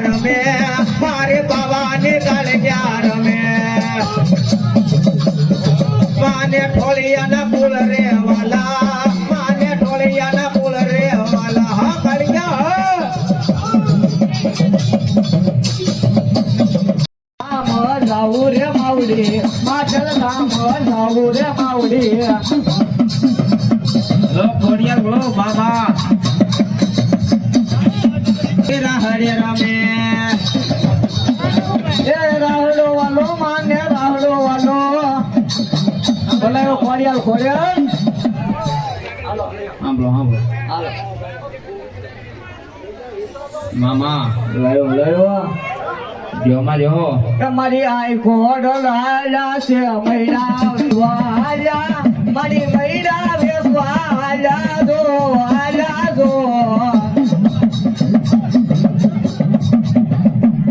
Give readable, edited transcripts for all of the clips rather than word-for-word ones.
રમે મારે બાવાની કાળિયા રમે માને ઠોળિયાના પુલ રે વાલા માને ઠોળિયાના પુલ રે વાલા હા કાળિયા જાવું રે માવડી માથલ ધામ જાવું રે માવડી ખોડિયાર બોલો બાબા હરે રમે એ રાહડો વાલો માને રાહડો વાલો બોલાયો ખોડિયાર ખોડિયાર સાંભળો હાલો મામા લાયો જોમાં જો તમારી આઈ ખોડ લાલા છે મૈડા વાલા મારી મૈડા વેસવાલા દો આલા દો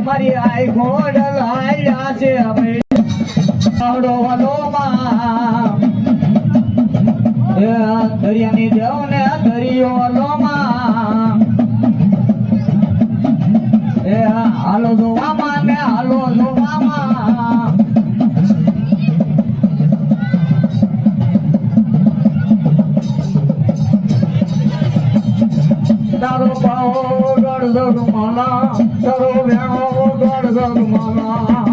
મારી આઈ ખોડ લાલા છે મૈડા વાલો માં દરિયાની દેવ ને દરિયો વાલો માં હાલો જો મામા ને હાલો જો મામા તારો પાઓ ગડ ગડ માલા તારો વેણો ગડ ગડ માલા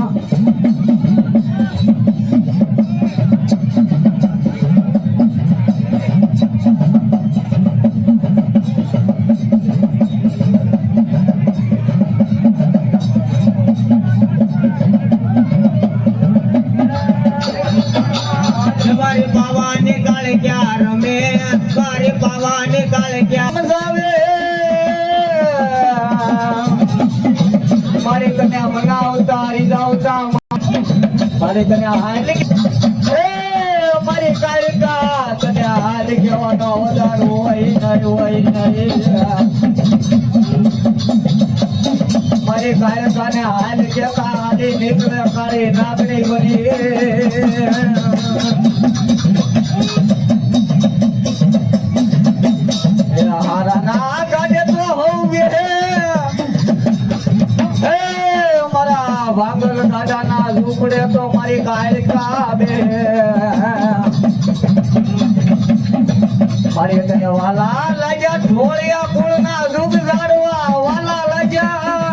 મારી બાવાની કાળિયા રમે મારી બાવાની કાળિયા મજાવે મારી કન્યા મનાવતા રીઝાવતા મારી કન્યા હાલ એ મારી કાળિકા કન્યા હાલ કેવાનો વધારો હોય નહીં મારી કાળિકાને હાલ કેતા હાલી નીકળે કાળી નાગણી બની હારા ના કાઢે તો હોઉં હે મારા ભાગલ દાદા ના ઝૂપડે તો મારી કાળિકા બે મારી તને વાલા લાગ્યા ઢોળિયા કુળ ના ઝૂપ ઝાડવા વાલા લાગ્યા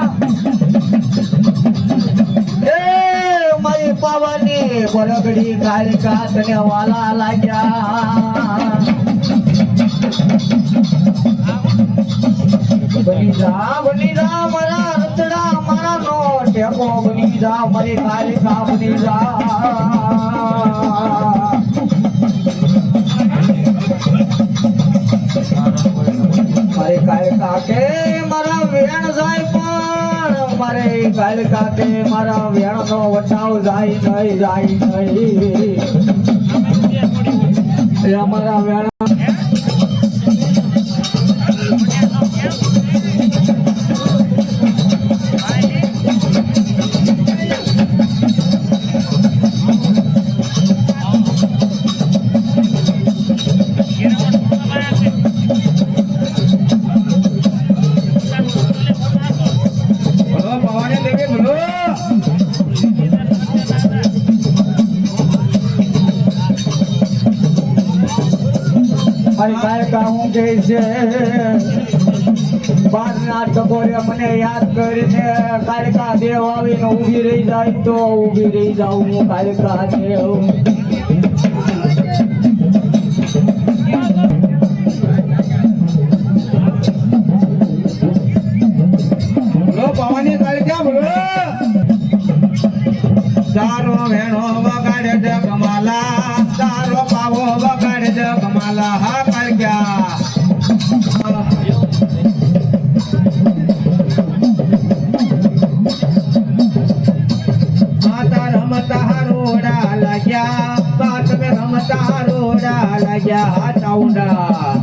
મારી પાવાની બરગડી કાળિકા તને વાલા લાગ્યા બની જા મારા રતડા મારા નો ટેકો બની જા મારી કાળિકા બની જા મારી કાળિકા કે મારા વેણ જાય પણ મારે કાળિકા કે મારા વેણ નો વટાવ જાય નહીં મારા વેણ મારી કાળિકા હું કહે છે બાર ના ટકોરે મને યાદ કરીને કાળિકા દેવ આવીને ઊભી રહી જાય તો ઊભી રહી જાઉં હું કાળિકા દેવ પાવાની કાળિયા બોલો તારો વેણો વગાડે જગમાલા તારો પાવો વગાડે જગમાલા હા કાળિયા માતા રમતા રોડા લાગ્યા બાત મે રમતા રોડા લાગ્યા ચાઉંડા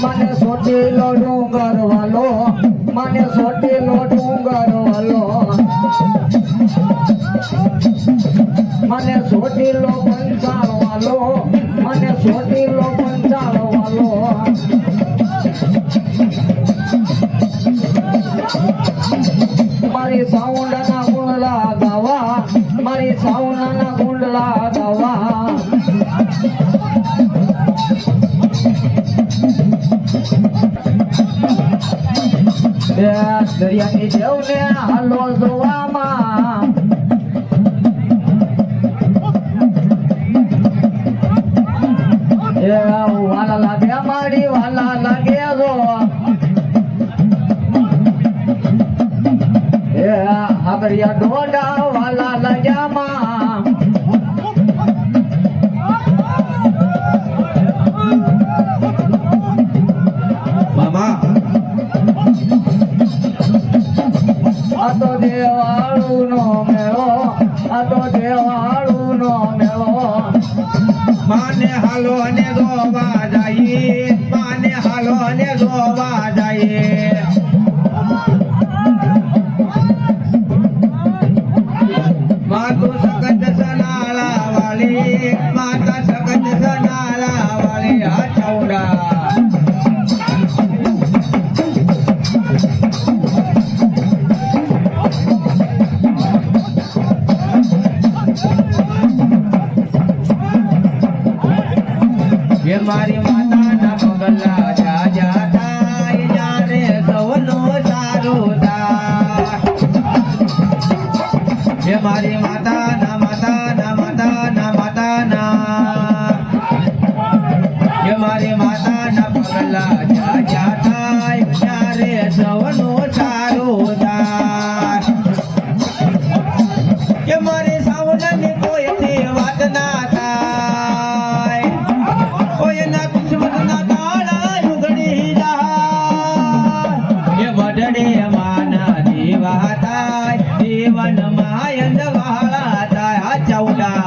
મને સોટેલો ડુંગર વાલો મને સોટેલો ડુંગર વાલો મને સોટેલો પંચાળ વાલો મને સોટેલો પંચાળ વાલો મારી સાઉન્ડના ગુંડલા ગાવા મારી સાઉન્ડના ગુંડલા ગાવા દરિયાની દેવને હાલો જોવામાં વાલા લાગે મારી વાલા લાગે જો આગળિયા ડોડા વાલા લાગ્યા માં મામા આ તો દેવાળું નો મેળો આ તો દેવાળું નો મેળો માને હાલો ને જોવા જઈએ માને હાલો ને જોવા જઈએ માતું સકત સનાળા વાળી માતા સકત સનાળા વાળી આ ચૌડા ये मारी माता ना पगला जा जाता यारे सवनो सारो था ये मारी माता ना माता ना माता ना माता ना ये मारी माता ना पगला जा जाता यारे सवनो सारो था ये मारी सावधानी कोई थी बात ना થાય કોઈના દુશ્મનના તાળા ઉગડી જાય એ વડડે માના દેવા થાય જીવનમાં અંધવાળા થાય આ ચૌડા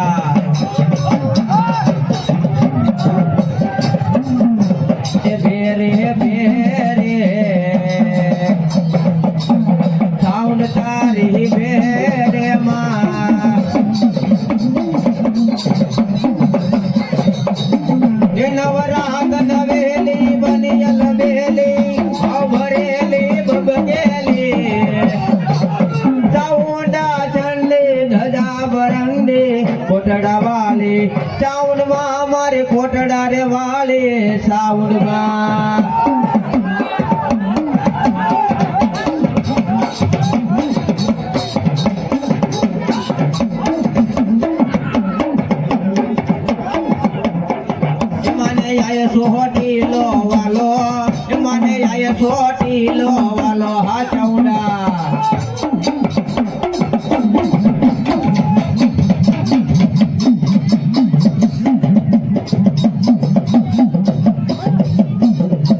એ બેરે બેરે સાઉન્ડ તારી બેરે માં નવરાગ નવેલી બનિયલ બેલી ભરેલી બબકેલી ચાઉંડા ચંડી ધજા બરંડી કોટડા વાલી ચાઉંડમાં મારે કોટડા રે વાલી સાઉંડમાં સોટીલો વાલો મને આય સોટીલો વાલો હા ચૌડા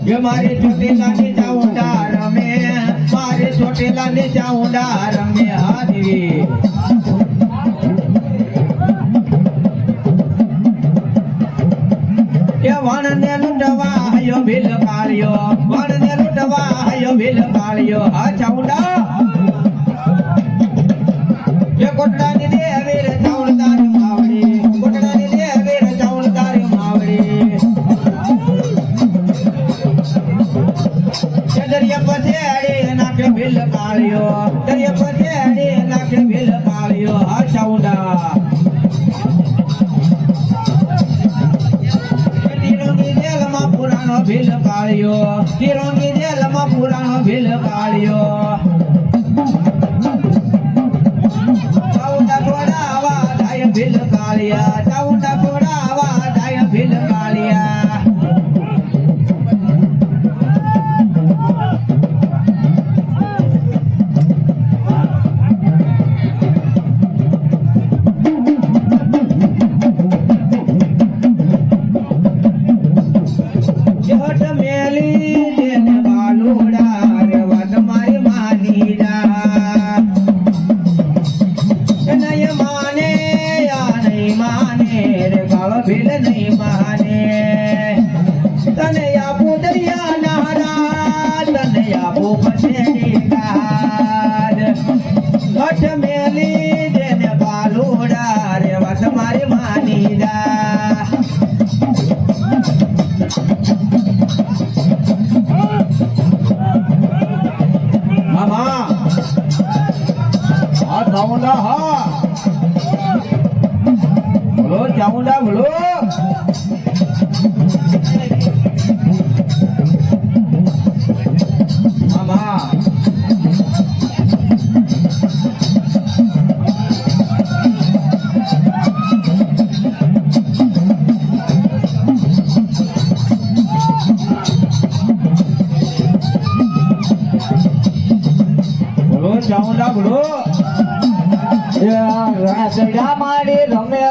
ये मारे छोटेला ने चाउंडा रमे मारे छोटेला ने चाउंडा रमे हादवी વણને લૂંટવા આયો ભીલ કાળિયો વણને લૂંટવા આયો ભીલ કાળિયો હા ચાઉંડા એ કોટડાની દેવી રે ચાઉંડદાર માવડી કોટડાની દેવી રે ચાઉંડદાર માવડી એ દરિયા પછેડી નાખે ભીલ કાળિયો દરિયા પછેડી નાખે ભીલ કાળિયો હા ચાઉંડા પુરાણો ભીલ કાળિયો તિરંગી જેલમાં પુરાણો ભીલ કાળિયો ચાઉંડા છોડાવા જાય ભીલ કાળિયા ચાઉંડા છોડાવા જાય ભીલ કાળિયા ભીલ નહીં માને તને આપું દરિયા નારા તને આપું પછેડી ગાડ હઠ મેલી દેને બાલુડા રે વાત મારી માની જા મામા હા ચામુંડા હા બોલો ચામુંડા બોલો મામા બોલો ચામુંડા બોલો રણસડા મારી રમે